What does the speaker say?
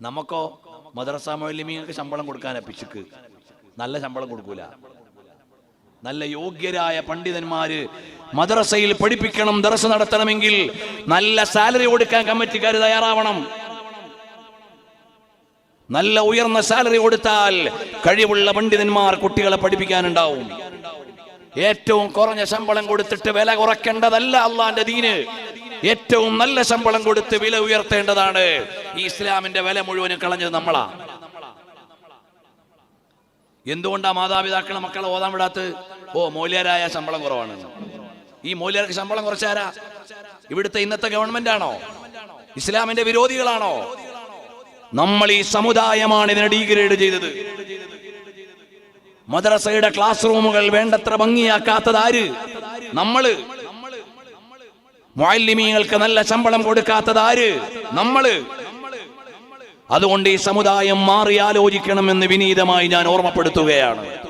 നമുക്കോ മദ്രസ മുഅല്ലിമീങ്ങൾക്ക് ശമ്പളം കൊടുക്കാനാ പിശുക്ക്. നല്ല ശമ്പളം കൊടുക്കൂല. നല്ല യോഗ്യരായ പണ്ഡിതന്മാര് മദ്രസയിൽ പഠിപ്പിക്കണം, ദർസ് നടത്തണമെങ്കിൽ നല്ല സാലറി കൊടുക്കാൻ കമ്മിറ്റിക്കാർ തയ്യാറാവണം. നല്ല ഉയർന്ന സാലറി കൊടുത്താൽ കഴിവുള്ള പണ്ഡിതന്മാർ കുട്ടികളെ പഠിപ്പിക്കാനുണ്ടാവും. ഏറ്റവും കുറഞ്ഞ ശമ്പളം കൊടുത്തിട്ട് വില കുറയ്ക്കേണ്ടതല്ല അള്ളാന്റെ ദീന്. ഏറ്റവും നല്ല ശമ്പളം കൊടുത്ത് വില ഉയർത്തേണ്ടതാണ്. ഈ ഇസ്ലാമിന്റെ വില മുഴുവനും കളഞ്ഞത് നമ്മളാ. എന്തുകൊണ്ടാ മാതാപിതാക്കളെ മക്കളെ ഓതാൻ വിടാത്ത്? മൗല്യരായ ശമ്പളം കുറവാണ്. ഈ മൗല്യർക്ക് ശമ്പളം കുറച്ചാരാ? ഇവിടുത്തെ ഇന്നത്തെ ഗവൺമെന്റ് ആണോ? ഇസ്ലാമിന്റെ വിരോധികളാണോ? നമ്മൾ ഈ സമുദായമാണ് ഇതിനെ ഡീഗ്രേഡ് ചെയ്തത്. മദ്രസയുടെ ക്ലാസ് റൂമുകൾ വേണ്ടത്ര ഭംഗിയാക്കാത്തത് ആര്? നമ്മള്. മുഅല്ലിമീങ്ങൾക്ക് നല്ല ശമ്പളം കൊടുക്കാത്തത് ആര്? നമ്മള്. അതുകൊണ്ട് ഈ സമുദായം മാറി ആലോചിക്കണമെന്ന് വിനീതമായി ഞാൻ ഓർമ്മപ്പെടുത്തുകയാണ്.